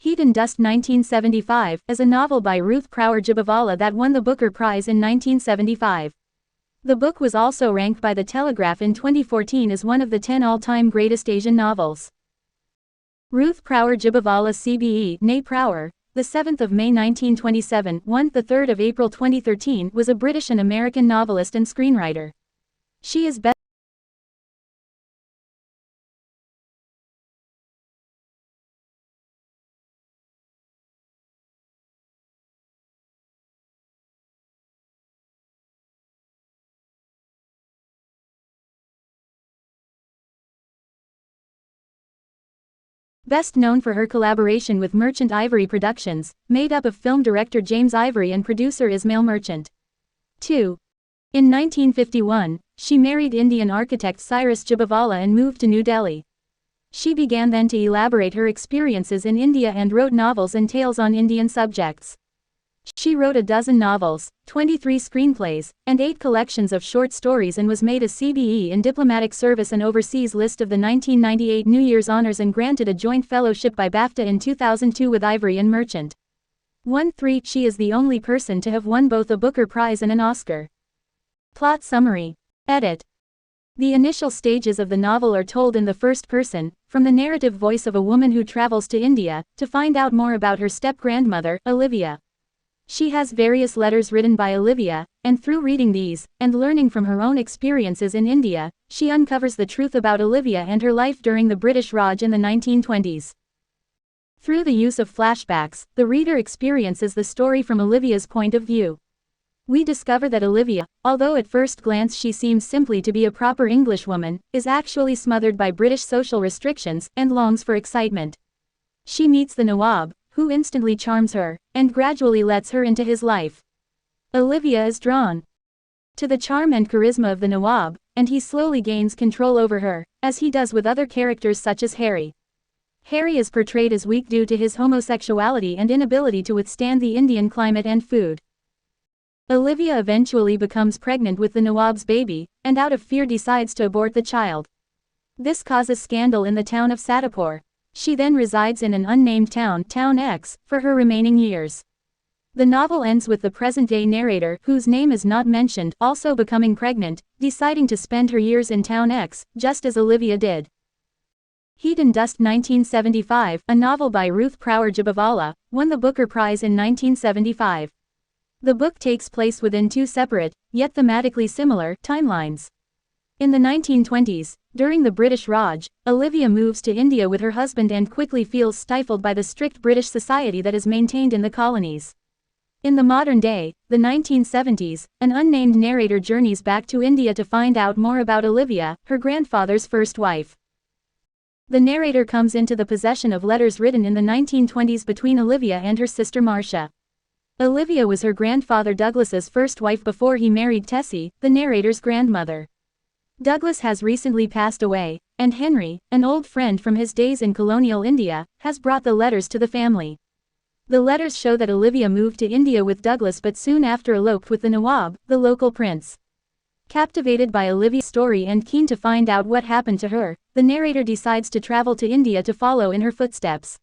Heat and Dust 1975 is a novel by Ruth Prawer Jhabvala that won the Booker Prize in 1975. The book was also ranked by The Telegraph in 2014 as one of the 10 all-time greatest Asian novels. Ruth Prawer Jhabvala CBE, née Prawer, the 7th of May 1927, the 3rd of April 2013, was a British and American novelist and screenwriter. She is best known for her collaboration with Merchant Ivory Productions, made up of film director James Ivory and producer Ismail Merchant. 2. In 1951, she married Indian architect Cyrus Jhabvala and moved to New Delhi. She began then to elaborate her experiences in India and wrote novels and tales on Indian subjects. She wrote a dozen novels, 23 screenplays, and 8 collections of short stories and was made a CBE in Diplomatic Service and Overseas List of the 1998 New Year's Honors and granted a joint fellowship by BAFTA in 2002 with Ivory and Merchant. 1-3 She is the only person to have won both a Booker Prize and an Oscar. Plot summary. Edit. The initial stages of the novel are told in the first person, from the narrative voice of a woman who travels to India, to find out more about her step-grandmother, Olivia. She has various letters written by Olivia, and through reading these, and learning from her own experiences in India, she uncovers the truth about Olivia and her life during the British Raj in the 1920s. Through the use of flashbacks, the reader experiences the story from Olivia's point of view. We discover that Olivia, although at first glance she seems simply to be a proper Englishwoman, is actually smothered by British social restrictions, and longs for excitement. She meets the Nawab, who instantly charms her, and gradually lets her into his life. Olivia is drawn to the charm and charisma of the Nawab, and he slowly gains control over her, as he does with other characters such as Harry. Harry is portrayed as weak due to his homosexuality and inability to withstand the Indian climate and food. Olivia eventually becomes pregnant with the Nawab's baby, and out of fear decides to abort the child. This causes scandal in the town of Satapur. She then resides in an unnamed town, Town X, for her remaining years. The novel ends with the present-day narrator, whose name is not mentioned, also becoming pregnant, deciding to spend her years in Town X, just as Olivia did. Heat and Dust 1975, a novel by Ruth Prawer Jhabvala, won the Booker Prize in 1975. The book takes place within 2 separate, yet thematically similar, timelines. In the 1920s, during the British Raj, Olivia moves to India with her husband and quickly feels stifled by the strict British society that is maintained in the colonies. In the modern day, the 1970s, an unnamed narrator journeys back to India to find out more about Olivia, her grandfather's first wife. The narrator comes into the possession of letters written in the 1920s between Olivia and her sister Marcia. Olivia was her grandfather Douglas's first wife before he married Tessie, the narrator's grandmother. Douglas has recently passed away, and Henry, an old friend from his days in colonial India, has brought the letters to the family. The letters show that Olivia moved to India with Douglas but soon after eloped with the Nawab, the local prince. Captivated by Olivia's story and keen to find out what happened to her, the narrator decides to travel to India to follow in her footsteps.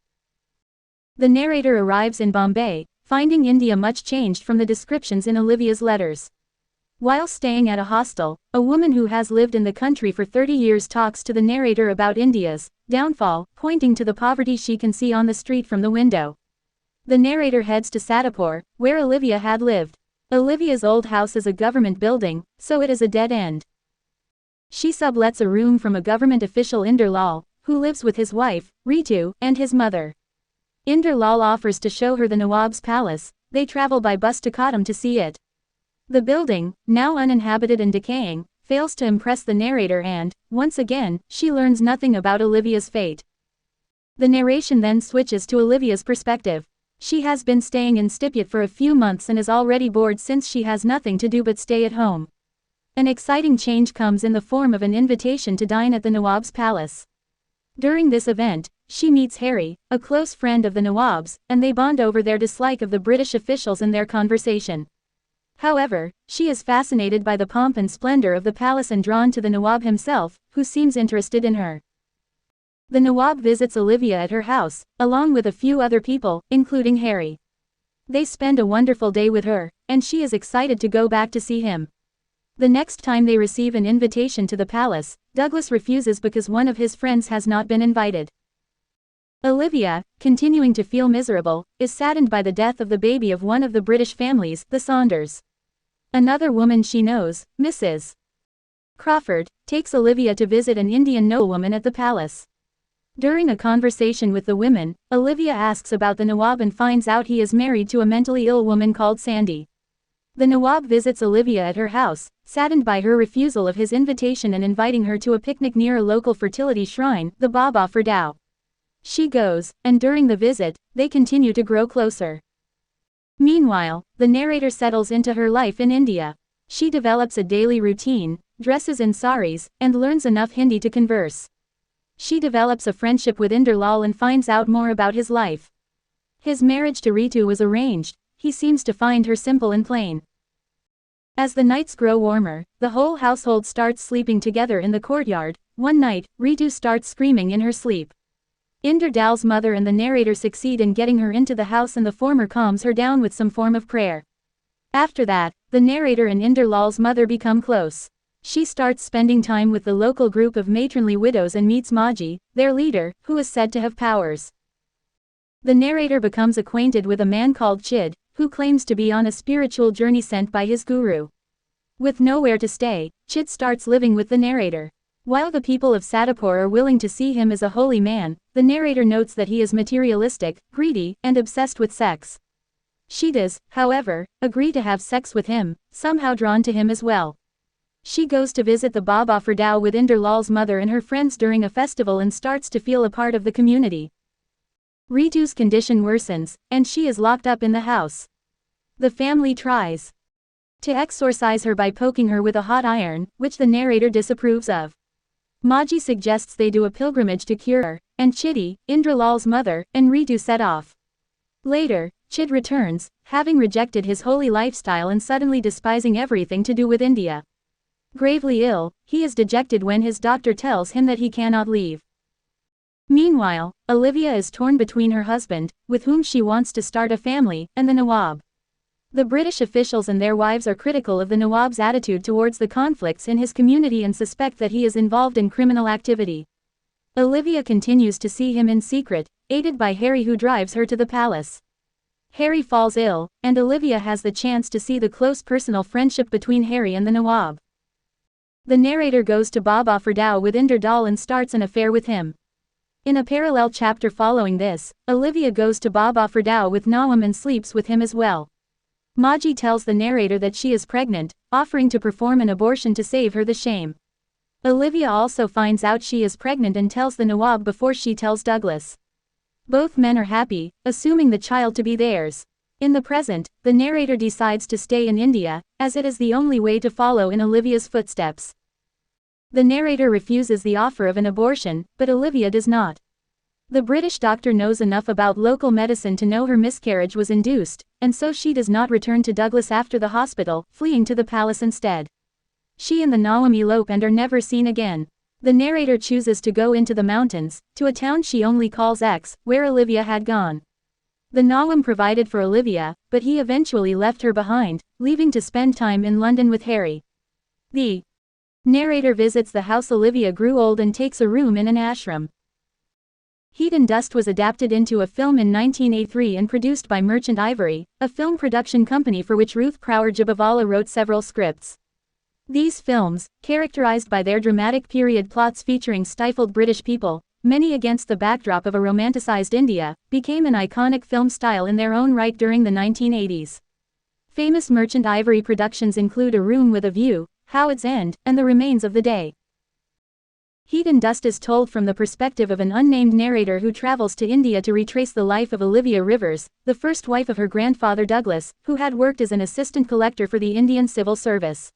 The narrator arrives in Bombay, finding India much changed from the descriptions in Olivia's letters. While staying at a hostel, a woman who has lived in the country for 30 years talks to the narrator about India's downfall, pointing to the poverty she can see on the street from the window. The narrator heads to Satapur, where Olivia had lived. Olivia's old house is a government building, so it is a dead end. She sublets a room from a government official Inder Lal, who lives with his wife, Ritu, and his mother. Inder Lal offers to show her the Nawab's palace. They travel by bus to Kottam to see it. The building, now uninhabited and decaying, fails to impress the narrator and, once again, she learns nothing about Olivia's fate. The narration then switches to Olivia's perspective. She has been staying in Stipyat for a few months and is already bored since she has nothing to do but stay at home. An exciting change comes in the form of an invitation to dine at the Nawab's palace. During this event, she meets Harry, a close friend of the Nawab's, and they bond over their dislike of the British officials in their conversation. However, she is fascinated by the pomp and splendor of the palace and drawn to the Nawab himself, who seems interested in her. The Nawab visits Olivia at her house, along with a few other people, including Harry. They spend a wonderful day with her, and she is excited to go back to see him. The next time they receive an invitation to the palace, Douglas refuses because one of his friends has not been invited. Olivia, continuing to feel miserable, is saddened by the death of the baby of one of the British families, the Saunders. Another woman she knows, Mrs. Crawford, takes Olivia to visit an Indian noblewoman at the palace. During a conversation with the women, Olivia asks about the Nawab and finds out he is married to a mentally ill woman called Sandy. The Nawab visits Olivia at her house, saddened by her refusal of his invitation and inviting her to a picnic near a local fertility shrine, the Baba Fardao. She goes, and during the visit, they continue to grow closer. Meanwhile, the narrator settles into her life in India. She develops a daily routine, dresses in saris, and learns enough Hindi to converse. She develops a friendship with Inderlal and finds out more about his life. His marriage to Ritu was arranged. He seems to find her simple and plain. As the nights grow warmer, the whole household starts sleeping together in the courtyard. One night, Ritu starts screaming in her sleep. Inderlal's mother and the narrator succeed in getting her into the house, and the former calms her down with some form of prayer. After that, the narrator and Inderlal's mother become close. She starts spending time with the local group of matronly widows and meets Maji, their leader, who is said to have powers. The narrator becomes acquainted with a man called Chid, who claims to be on a spiritual journey sent by his guru. With nowhere to stay, Chid starts living with the narrator. While the people of Sadapur are willing to see him as a holy man, the narrator notes that he is materialistic, greedy, and obsessed with sex. She does, however, agree to have sex with him, somehow drawn to him as well. She goes to visit the Baba Fardao with Inderlal's mother and her friends during a festival and starts to feel a part of the community. Ritu's condition worsens, and she is locked up in the house. The family tries to exorcise her by poking her with a hot iron, which the narrator disapproves of. Maji suggests they do a pilgrimage to cure her, and Chidi, Indralal's mother, and Ritu set off. Later, Chid returns, having rejected his holy lifestyle and suddenly despising everything to do with India. Gravely ill, he is dejected when his doctor tells him that he cannot leave. Meanwhile, Olivia is torn between her husband, with whom she wants to start a family, and the Nawab. The British officials and their wives are critical of the Nawab's attitude towards the conflicts in his community and suspect that he is involved in criminal activity. Olivia continues to see him in secret, aided by Harry, who drives her to the palace. Harry falls ill, and Olivia has the chance to see the close personal friendship between Harry and the Nawab. The narrator goes to Baba Fardao with Inderdal and starts an affair with him. In a parallel chapter following this, Olivia goes to Baba Fardao with Nawam and sleeps with him as well. Maji tells the narrator that she is pregnant, offering to perform an abortion to save her the shame. Olivia also finds out she is pregnant and tells the Nawab before she tells Douglas. Both men are happy, assuming the child to be theirs. In the present, the narrator decides to stay in India, as it is the only way to follow in Olivia's footsteps. The narrator refuses the offer of an abortion, but Olivia does not. The British doctor knows enough about local medicine to know her miscarriage was induced, and so she does not return to Douglas after the hospital, fleeing to the palace instead. She and the Nawam elope and are never seen again. The narrator chooses to go into the mountains, to a town she only calls X, where Olivia had gone. The Nawam provided for Olivia, but he eventually left her behind, leaving to spend time in London with Harry. The narrator visits the house Olivia grew old and takes a room in an ashram. Heat and Dust was adapted into a film in 1983 and produced by Merchant Ivory, a film production company for which Ruth Prawer Jhabvala wrote several scripts. These films, characterized by their dramatic period plots featuring stifled British people, many against the backdrop of a romanticized India, became an iconic film style in their own right during the 1980s. Famous Merchant Ivory productions include A Room with a View, Howards End, and The Remains of the Day. Heat and Dust is told from the perspective of an unnamed narrator who travels to India to retrace the life of Olivia Rivers, the first wife of her grandfather Douglas, who had worked as an assistant collector for the Indian Civil Service.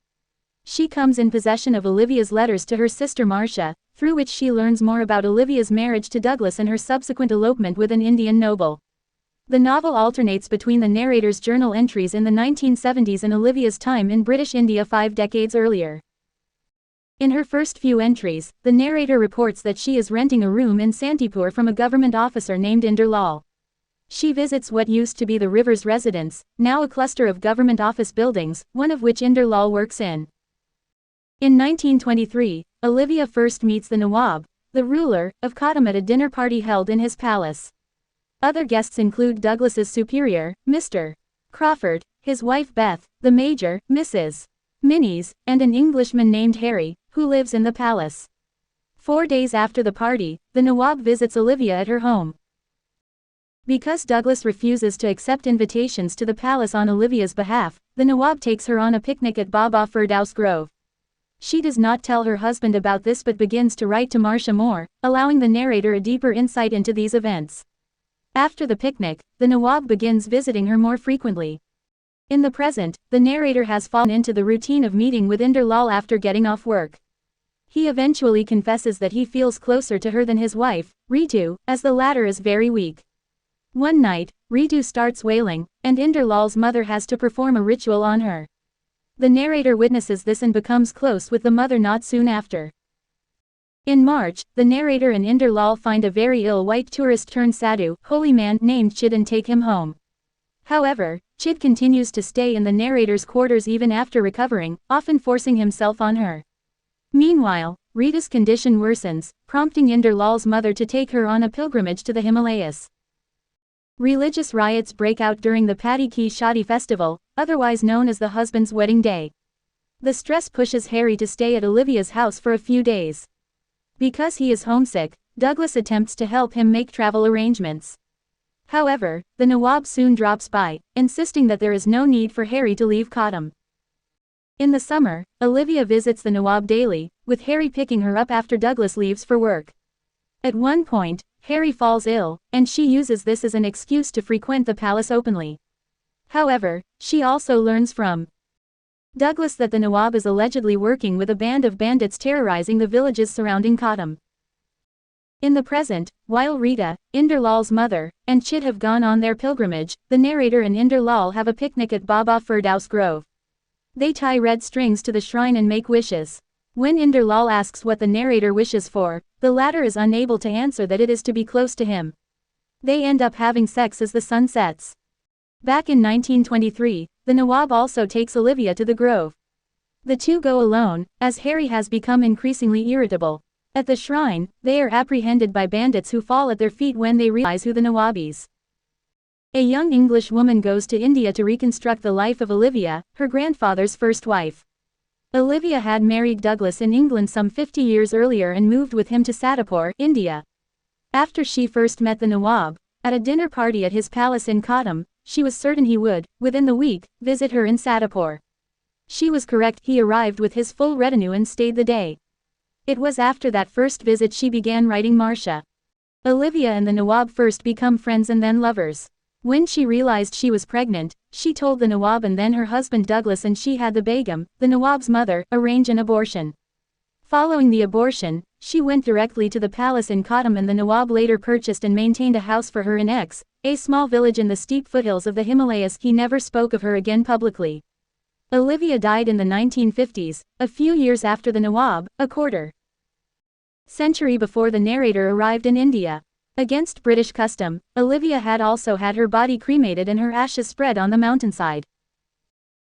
She comes in possession of Olivia's letters to her sister Marcia, through which she learns more about Olivia's marriage to Douglas and her subsequent elopement with an Indian noble. The novel alternates between the narrator's journal entries in the 1970s and Olivia's time in British India 5 decades earlier. In her first few entries, the narrator reports that she is renting a room in Santipur from a government officer named Inder Lal. She visits what used to be the river's residence, now a cluster of government office buildings, one of which Inder Lal works in. In 1923, Olivia first meets the Nawab, the ruler, of Kadam at a dinner party held in his palace. Other guests include Douglas's superior, Mr. Crawford, his wife Beth, the major, Mrs. Minnies, and an Englishman named Harry, who lives in the palace. 4 days after the party, the Nawab visits Olivia at her home. Because Douglas refuses to accept invitations to the palace on Olivia's behalf, the Nawab takes her on a picnic at Baba Firdaus Grove. She does not tell her husband about this but begins to write to Marcia Moore, allowing the narrator a deeper insight into these events. After the picnic, the Nawab begins visiting her more frequently. In the present, the narrator has fallen into the routine of meeting with Inder Lal after getting off work. He eventually confesses that he feels closer to her than his wife, Ritu, as the latter is very weak. One night, Ritu starts wailing, and Inder Lal's mother has to perform a ritual on her. The narrator witnesses this and becomes close with the mother not soon after. In March, the narrator and Inder Lal find a very ill white tourist-turned-sadhu, holy man named Chid and take him home. However, Chid continues to stay in the narrator's quarters even after recovering, often forcing himself on her. Meanwhile, Rita's condition worsens, prompting Inder Lal's mother to take her on a pilgrimage to the Himalayas. Religious riots break out during the Paddy Ki Shadi festival, otherwise known as the husband's wedding day. The stress pushes Harry to stay at Olivia's house for a few days. Because he is homesick, Douglas attempts to help him make travel arrangements. However, the Nawab soon drops by, insisting that there is no need for Harry to leave Kadam. In the summer, Olivia visits the Nawab daily, with Harry picking her up after Douglas leaves for work. At one point, Harry falls ill, and she uses this as an excuse to frequent the palace openly. However, she also learns from Douglas that the Nawab is allegedly working with a band of bandits terrorizing the villages surrounding Kadam. In the present, while Rita, Inder Lal's mother, and Chid have gone on their pilgrimage, the narrator and Inder Lal have a picnic at Baba Firdaus Grove. They tie red strings to the shrine and make wishes. When Inder Lal asks what the narrator wishes for, the latter is unable to answer that it is to be close to him. They end up having sex as the sun sets. Back in 1923, the Nawab also takes Olivia to the grove. The two go alone, as Harry has become increasingly irritable. At the shrine, they are apprehended by bandits who fall at their feet when they realize who the Nawab is. A young English woman goes to India to reconstruct the life of Olivia, her grandfather's first wife. Olivia had married Douglas in England some 50 years earlier and moved with him to Santipur, India. After she first met the Nawab, at a dinner party at his palace in Kadam, she was certain he would, within the week, visit her in Santipur. She was correct, he arrived with his full retinue and stayed the day. It was after that first visit she began writing Marcia. Olivia and the Nawab first become friends and then lovers. When she realized she was pregnant, she told the Nawab and then her husband Douglas and she had the Begum, the Nawab's mother, arrange an abortion. Following the abortion, she went directly to the palace in Kadam and the Nawab later purchased and maintained a house for her in X, a small village in the steep foothills of the Himalayas. He never spoke of her again publicly. Olivia died in the 1950s, a few years after the Nawab, a quarter century before the narrator arrived in India. Against British custom, Olivia had also had her body cremated and her ashes spread on the mountainside.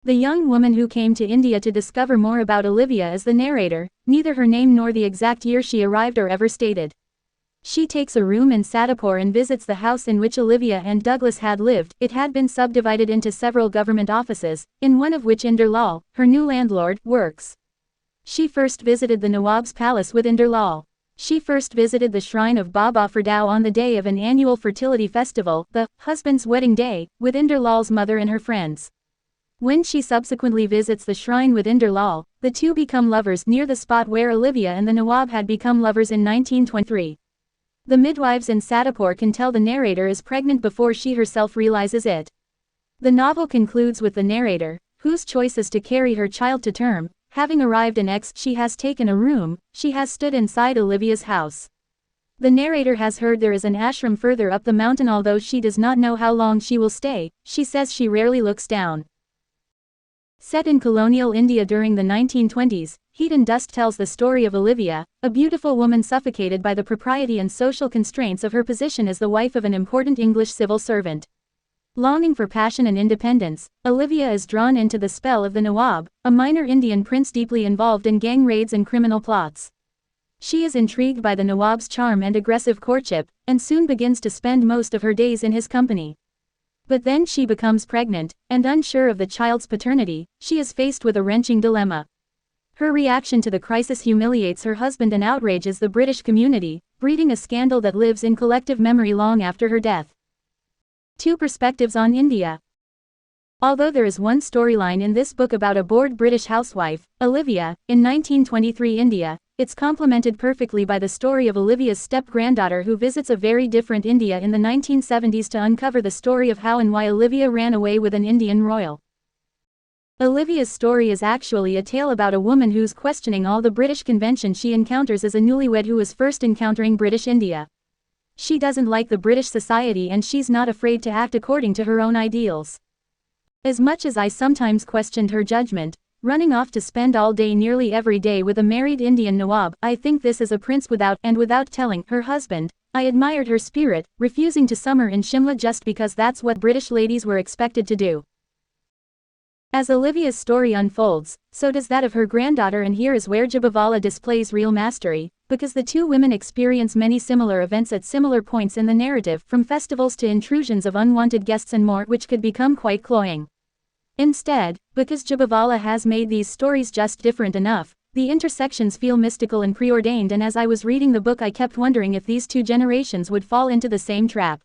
The young woman who came to India to discover more about Olivia is the narrator, neither her name nor the exact year she arrived are ever stated. She takes a room in Santipur and visits the house in which Olivia and Douglas had lived. It had been subdivided into several government offices, in one of which Inder Lal, her new landlord, works. She first visited the Nawab's palace with Inder Lal. She first visited the shrine of Baba Firdaus on the day of an annual fertility festival, the husband's wedding day, with Inder Lal's mother and her friends. When she subsequently visits the shrine with Inder Lal, the two become lovers near the spot where Olivia and the Nawab had become lovers in 1923. The midwives in Santipur can tell the narrator is pregnant before she herself realizes it. The novel concludes with the narrator, whose choice is to carry her child to term. Having arrived in X, she has taken a room. She has stood inside Olivia's house. The narrator has heard there is an ashram further up the mountain. Although she does not know how long she will stay, she says she rarely looks down. Set in colonial India during the 1920s, Heat and Dust tells the story of Olivia, a beautiful woman suffocated by the propriety and social constraints of her position as the wife of an important English civil servant. Longing for passion and independence, Olivia is drawn into the spell of the Nawab, a minor Indian prince deeply involved in gang raids and criminal plots. She is intrigued by the Nawab's charm and aggressive courtship, and soon begins to spend most of her days in his company. But then she becomes pregnant, and unsure of the child's paternity, she is faced with a wrenching dilemma. Her reaction to the crisis humiliates her husband and outrages the British community, breeding a scandal that lives in collective memory long after her death. Two perspectives on India. Although there is one storyline in this book about a bored British housewife, Olivia, in 1923 India, it's complemented perfectly by the story of Olivia's step-granddaughter who visits a very different India in the 1970s to uncover the story of how and why Olivia ran away with an Indian royal. Olivia's story is actually a tale about a woman who's questioning all the British conventions she encounters as a newlywed who is first encountering British India. She doesn't like the British society and she's not afraid to act according to her own ideals. As much as I sometimes questioned her judgment, running off to spend all day nearly every day with a married Indian Nawab, I think this is a prince without telling her husband, I admired her spirit, refusing to summer in Shimla just because that's what British ladies were expected to do. As Olivia's story unfolds, so does that of her granddaughter, and here is where Jhabvala displays real mastery, because the two women experience many similar events at similar points in the narrative, from festivals to intrusions of unwanted guests and more, which could become quite cloying. Instead, because Jhabvala has made these stories just different enough, the intersections feel mystical and preordained, and as I was reading the book I kept wondering if these two generations would fall into the same trap.